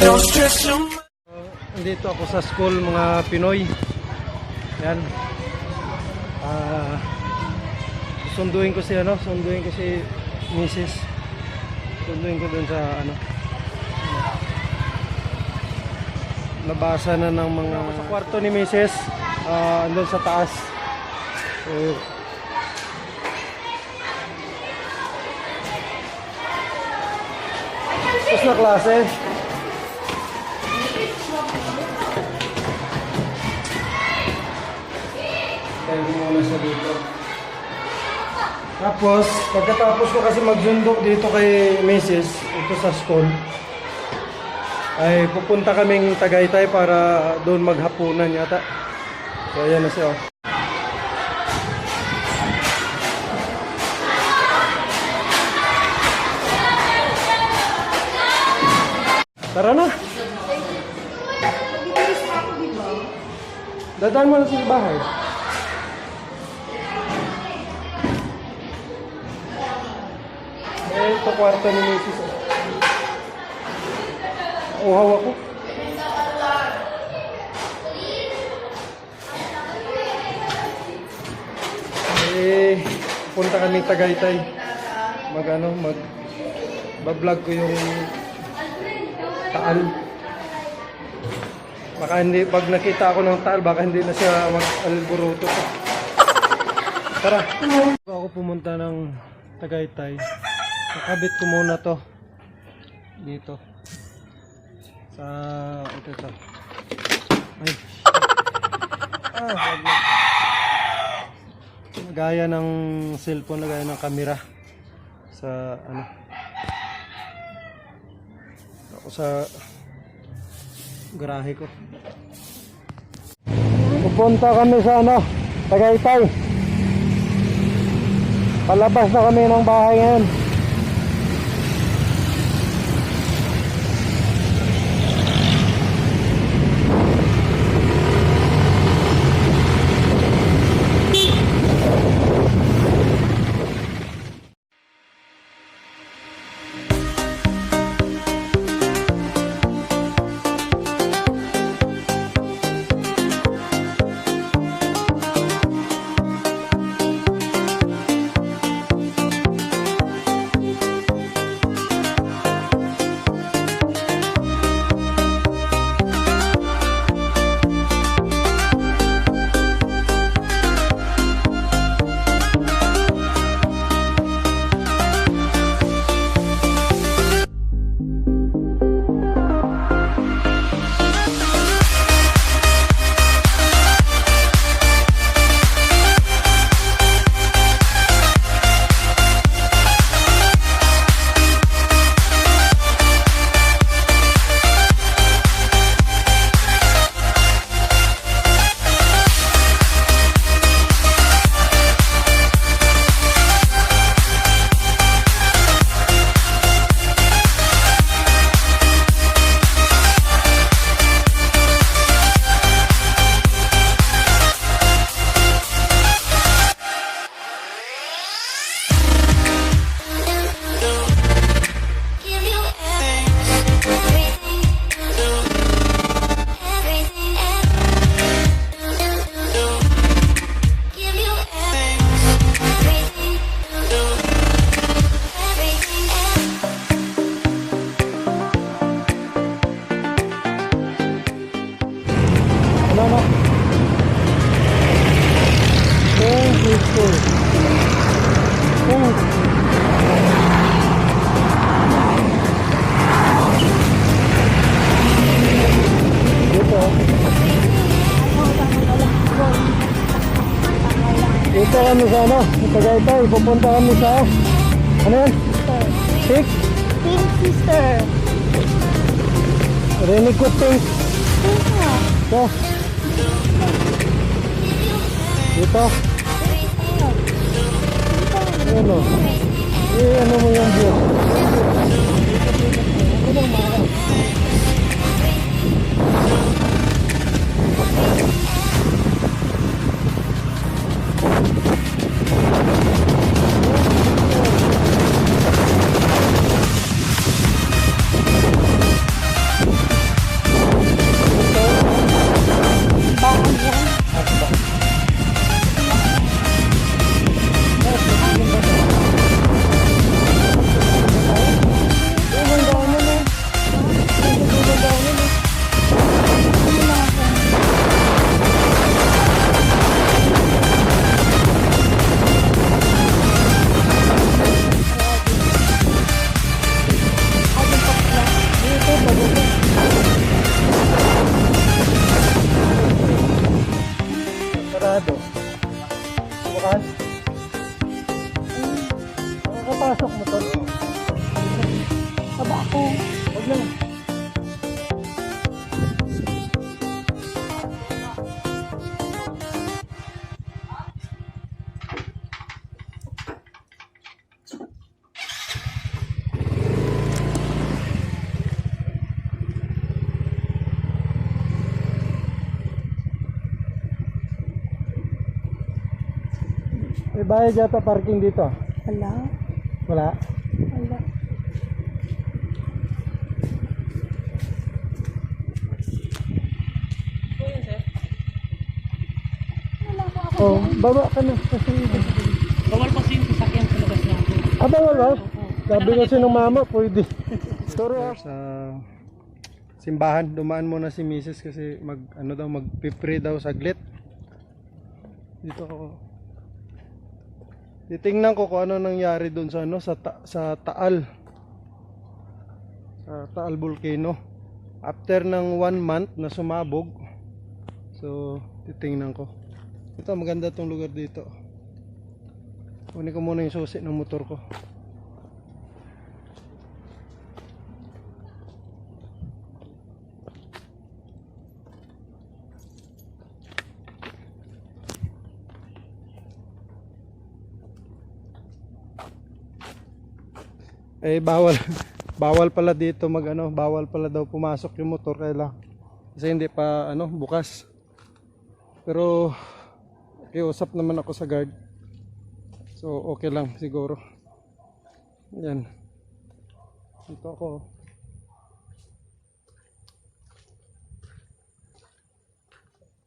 don't stress your mind. Nandito ako sa school mga Pinoy. Yan. Sunduin ko si Mrs. Sunduin ko dun sa nabasa na ng mga sa kwarto ni Mrs. Andun sa taas. So, tapos na klase. Tayo muna sa dito. Tapos, pagkatapos ko kasi magsundo dito kay Mrs. ito sa school, ay pupunta kaming Tagaytay para doon maghapunan yata. So, ayan na siya. Tara na! Dadaan mo na sa bahay. Ito kwarto ni Mrs. Uhaw ako. Punta kami Tagaytay. Mag-vlog ko yung taal. Baka hindi, pag nakita ako ng taal, baka hindi na siya mag-alburuto. Tara. Ako pumunta ng Tagaytay. Nakabit ko muna to dito sa ito. Ay. Gaya ng cellphone, gaya ng camera sa ako sa garahe ko. Pupunta kami sa Tagaytay. Palabas na kami ng bahay ngayon. Dito kami sa Tagaytay. Pupunta kami sa yan? Pink Sister. Rinig ko pink. Ito. Dito. Ano? Ano mo yung view? May bayad yata parking dito. Wala. Wala. Wala. Oh, baba ka na kasi Bawal kasi yung sasakyan sa labas natin. bawal ba? Sabi kasi ng mama, pwede. Sorry sa simbahan, dumaan muna si Mrs. kasi mag-pray daw saglit. Dito ako. Titingnan ko kung ano nangyari doon sa sa Taal. Sa Taal Volcano. After ng 1 month na sumabog. So, titingnan ko. Ito, maganda tong lugar dito. Kunin ko muna yung susi ng motor ko. Bawal pala dito bawal pala daw pumasok yung motor kasi hindi pa bukas. Pero usap naman ako sa guard. So okay lang siguro. Yan. Ito ako.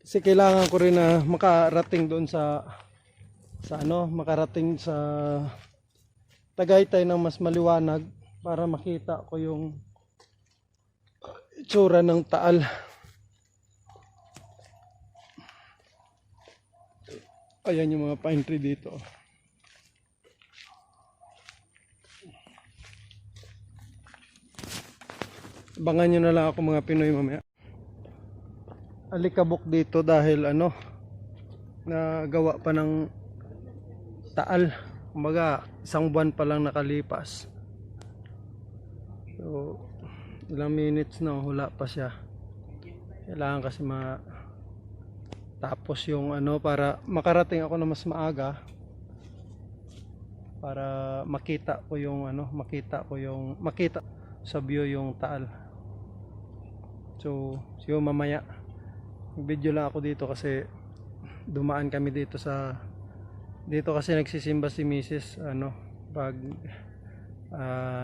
Kasi kailangan ko rin na makarating doon makarating sa Tagaytay ng mas maliwanag para makita ko yung itsura ng Taal. Ayan yung mga pine tree dito. Abangan nyo na lang ako mga Pinoy mamaya. Alikabok dito dahil nagawa pa ng Taal. Kumbaga, 1 buwan pa lang nakalipas. So, ilang minutes na hula pa siya. Kailangan kasi tapos yung para makarating ako na mas maaga para makita sa view yung Taal. So, mamaya video lang ako dito kasi dumaan kami dito kasi nagsisimba si Mrs. Pag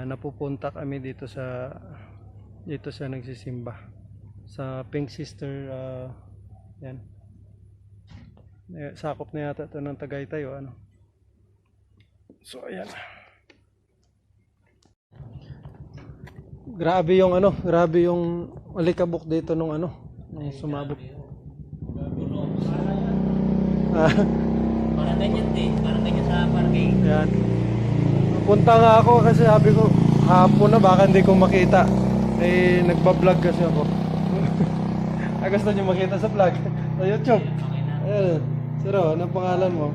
napupunta kami dito sa nagsisimba sa Pink Sister. Yan, sakop na yata ito ng Tagaytay so ayan, grabe yung alikabok dito nung sumabog. Parang ganyan din, parang ganyan sa parking. Yan. Punta nga ako kasi sabi ko hapon na baka hindi ko makita. Nagba-vlog kasi ako. Gusto niyo makita sa vlog sa YouTube. Ayan. Sir, anong pangalan mo?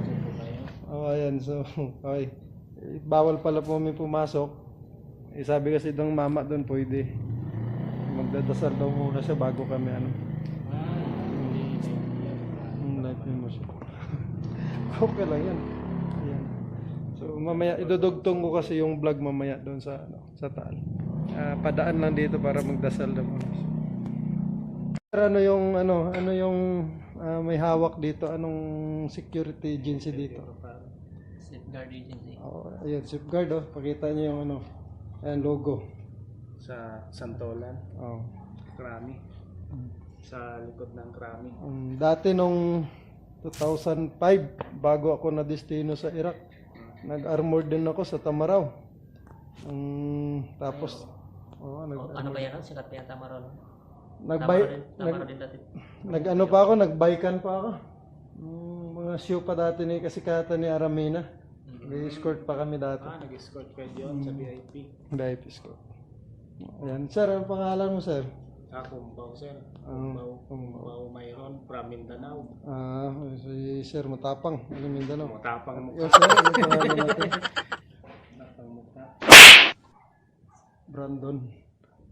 Ayan. So, okay. Bawal pala po may pumasok. Sabi kasi ng mama doon pwede. Magdadasal daw muna siya bago kami live emotion. Okay lang yan. Ayan. So mamaya idudugtong ko kasi yung vlog mamaya doon sa Taal. Padaan lang dito para magdasal na muna. Ano yung may hawak dito? Anong security agency dito? Safeguard agency. Ayan, safeguard Pakita niyo yung ayan, logo. Sa Santolan. Krami. Sa likod ng Krami. Dati nung 2005 bago ako na destino sa Iraq, nag-armor din ako sa Tamaraw. Tapos Ano ba yan? Sikat pa yan Tamaron. Nag-bike nag-bikan pa ako. Mga show pa dati ni kasikatan ni Aramina. Nag-escort pa kami dati. Nag-escort kayo doon sa VIP. VIP escort. Ayan, sir, ang pangalan mo, sir? Kumbaw, sir. Kumbaw Mayron from Mindanao. Si sir Matapang, Mindanao. Matapang mo. Yes, sir, ang pangalan natin. Brandon.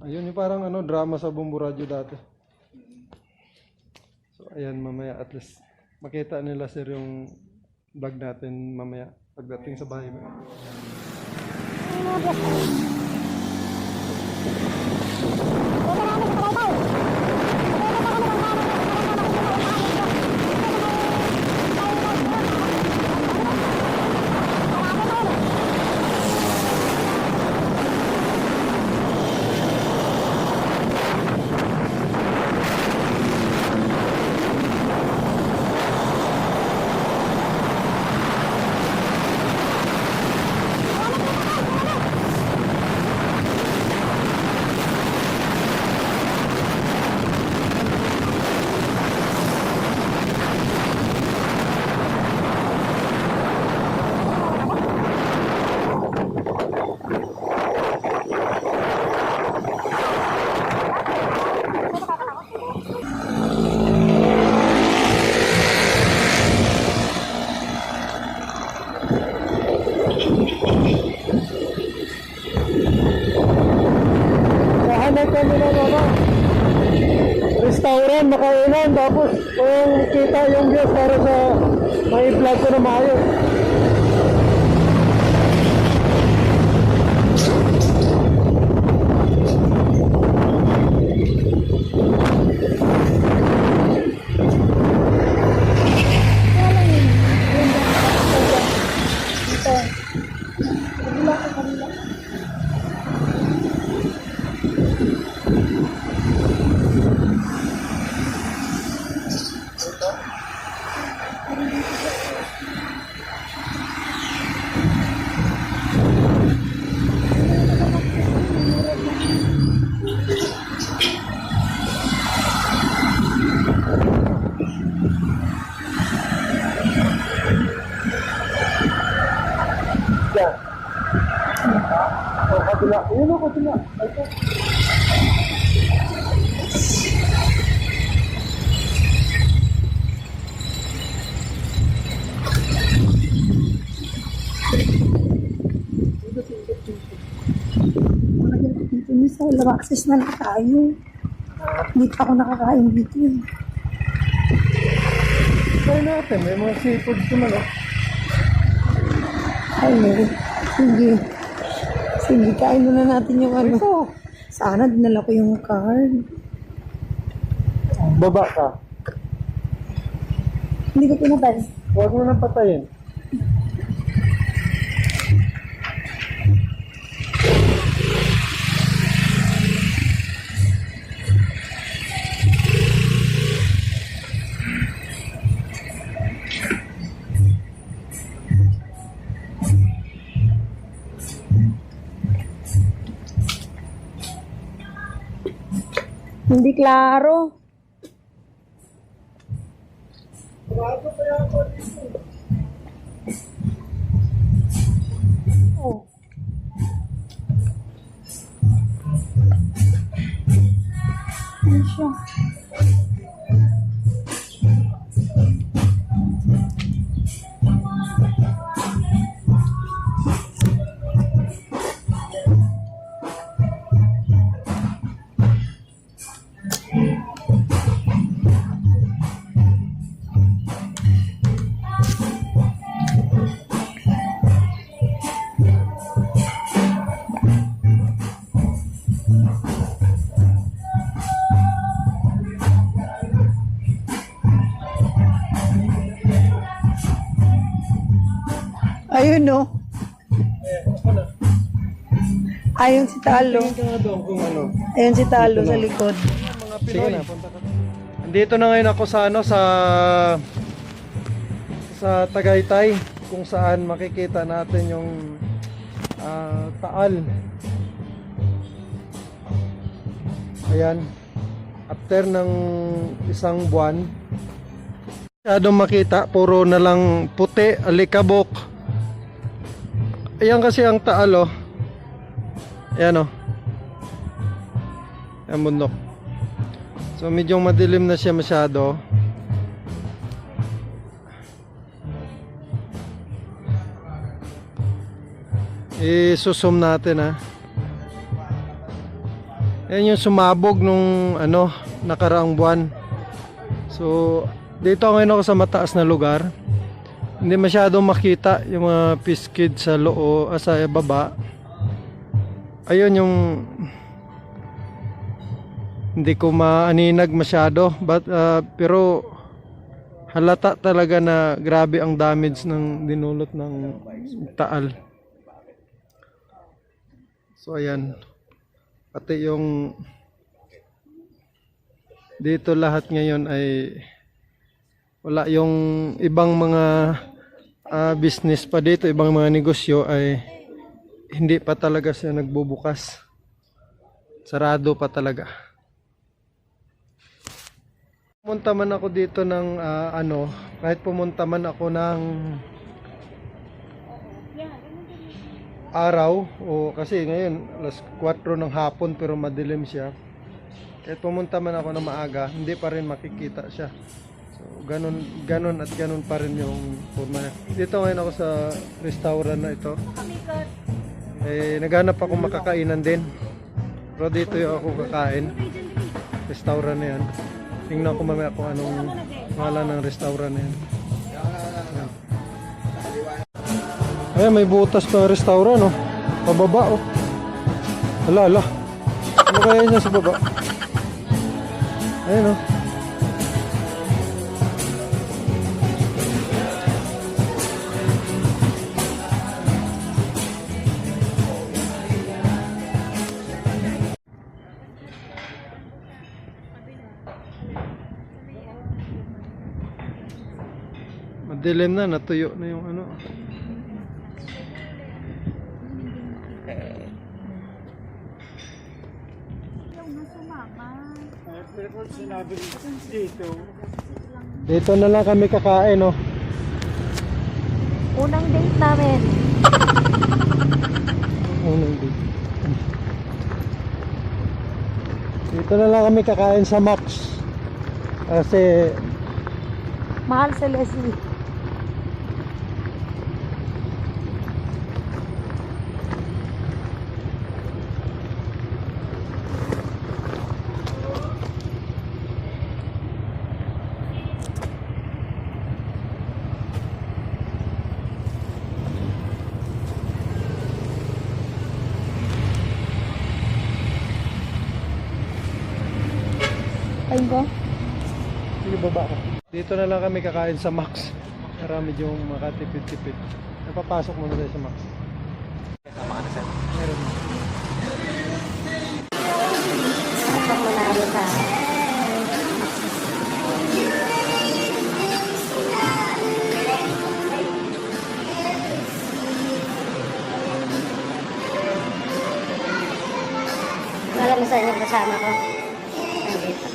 Ayun, yung parang drama sa Bumbu Radio dati. So, ayan, mamaya at least makita nila sir yung vlog natin mamaya pagdating sa bahay. yan, makainan, tapos kung kita yung views para sa may vlog ko na maayos. Yan. Oh, kabila. Ayun o, kabila. Ito. Dito ni sa All Access na lang tayo. Hindi pa ako nakakain dito eh. Try natin, may mga seafood naman o. Ano? Sige. Sige, kain muna natin yung ano. Ito. Sana dinala ko yung card. Baba ka. Hindi ko pinatay. Huwag mo nang patayin. Hindi klaro. Oh. Ano siya? Ayun no. Ayun si Talo. Tingin ka nga doon kung ano. Ayun si Talo sa likod. Mga Pinoy. Punta ka. Andito na ngayon ako sa ano, sa Tagaytay, kung saan makikita natin yung Taal. Ayan. After ng isang buwan, masyadong makita, puro na lang puti, alikabok. Ayan kasi ang Taal oh. Ayan oh. Ayan bundok. So medyo madilim na siya masyado. I-susum natin ha. Ayan yung sumabog nung ano, nakaraang buwan. So dito ngayon ako sa mataas na lugar. Hindi masyadong makita yung mga piskid sa loo, sa baba. Ayun yung hindi ko maaninag masyado, but pero halata talaga na grabe ang damage ng dinulot ng Taal. So ayan, pati yung dito lahat ngayon ay wala, yung ibang mga business pa dito, ibang mga negosyo ay hindi pa talaga siya nagbubukas. Sarado pa talaga. Pumunta man ako dito ng kahit pumunta man ako ng araw, o kasi ngayon alas 4 ng hapon pero madilim siya. Kahit pumunta man ako ng maaga, hindi pa rin makikita siya. So ganun at ganun pa rin yung forma niya. Dito ngayon ako sa restaurant na ito. Naghanap ako makakainan din. Pero dito yung ako kakain. Restaurant na yan. Tingnan ko mamaya kung anong pangalan ng restaurant na yan. Ayan, may butas pa ang restaurant, oh. Pababa, oh. Ala. Ano kaya niya sa baba? Ayan, oh. Madilim na, natuyo na yung ano. Pero sinabi dito, Dito na lang kami kakain, oh. Unang date namin. Unang date. Dito na lang kami kakain sa Max. Kasi Mahal si Leslie. Ayun ko. sige, baba ka. Dito na lang kami kakain sa Max. Para medyo makatipid-tipid. Napapasok muna tayo sa Max. Meron. Pasok mo na ulit sa... Alam mo saan yung kasama ko? Nandito.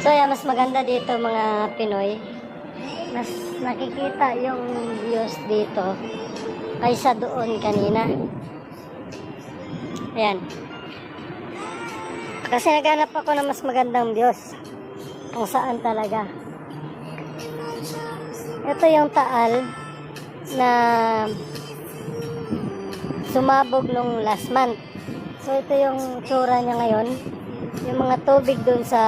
So yan, mas maganda dito mga Pinoy. Mas nakikita yung views dito kaysa doon kanina. Ayan. Kasi naghanap ako ng mas magandang views. Kung saan talaga. Ito yung Taal na sumabog nung last month. So ito yung tsura niya ngayon. Yung mga tubig dun sa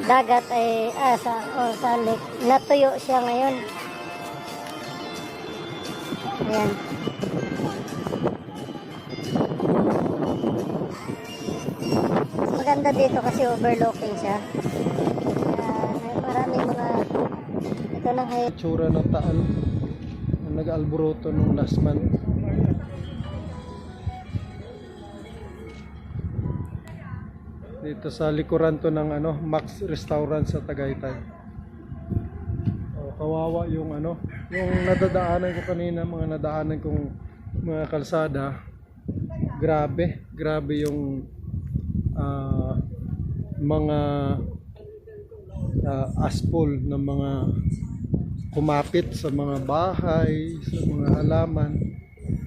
dagat ay sa lake, natuyo siya ngayon. Ayan. Mas maganda dito kasi overlooking siya. Maraming mga ito lang hay Tsura ng Taal. Nag-alboroto nung last month. Dito sa likuran to ng ano, Max Restaurant sa Tagaytay. Oh, kawawa yung ano, yung nadadaanan ko kanina, mga nadaanan kong mga kalsada. Grabe yung mga aspol ng mga kumapit sa mga bahay, sa mga halaman.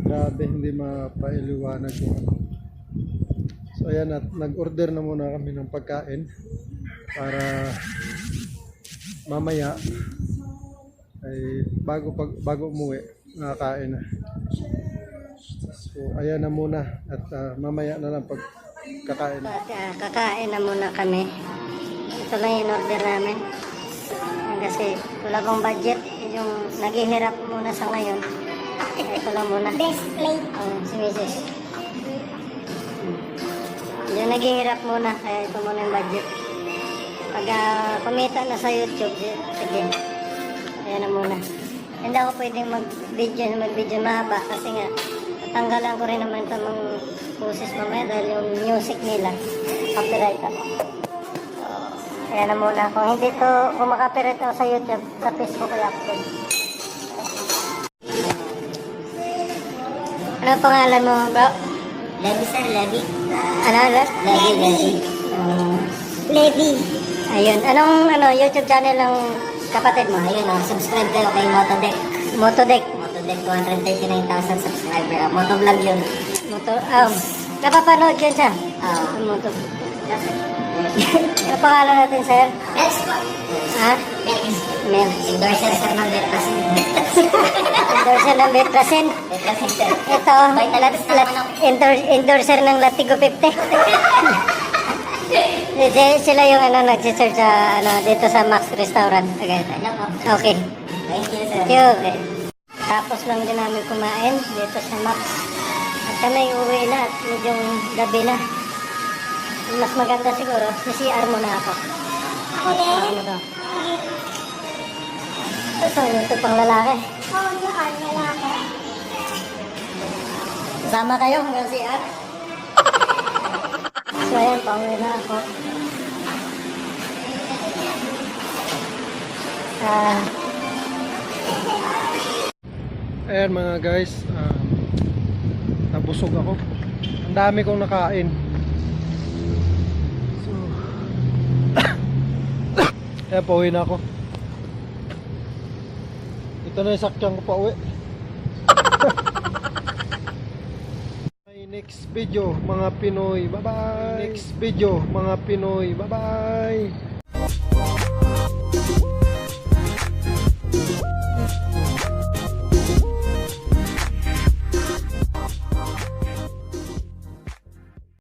Grabe, hindi mapailiwanag yung ano. So ayan, at nag-order na muna kami ng pagkain para mamaya ay bago umuwi nakakain na. So ayan na muna at mamaya na lang pagkakain. Kakain na muna kami. Ito lang yung order namin. Kasi wala pong budget. Yung naghihirap muna sa ngayon. Ito lang muna. Best plate. Si Mrs. Yung naghihirap muna, kaya ito muna yung budget. Pag kumita na sa YouTube, sige. Ayan na muna. Hindi ako pwedeng mag-video mahaba kasi nga, tanggalan ko rin naman ito mga boses mamaya dahil yung music nila, copyright ako. So, ayan na muna. Kung hindi to, kung makapiright ako sa YouTube, sa Facebook ay upload. Ano pangalan mo, bro? Levi sir, Levi. Ano? Levi. Levi. Ayun. Anong YouTube channel ng kapatid mo? Ayun o, subscribe kayo kay Motodeck. Motodeck. Motodeck, 239,000 subscriber. Motovlog yun. Napapanood yun siya? Oo. Moto. Ano pangalan natin, sir? Next po. Ha? Mel. Endorser sir ng Betlasin. Endorser ng Betrasin. Betlasin sir. Ito, endorser ng Latigo 50. Sila yung nag-search sa dito sa Max Restaurant. Tagaytay. Ano po? Okay. Thank you sir. Thank you. Okay. Tapos lang din namin kumain dito sa Max. At kami uwi na at medyo gabi na. Mas maganda siguro, sa CR muna ako. Okay. Ano to? Ito, ito pang lalaki. Sama kayo hanggang CR. So ayan, pauwi na ako. Ayan mga guys, nabusog ako. Ang dami kong nakain. So, kaya pauwi na ako. Ito na yung sakyan ko pa uwi. Next video mga Pinoy, bye bye. Next video mga Pinoy, bye bye.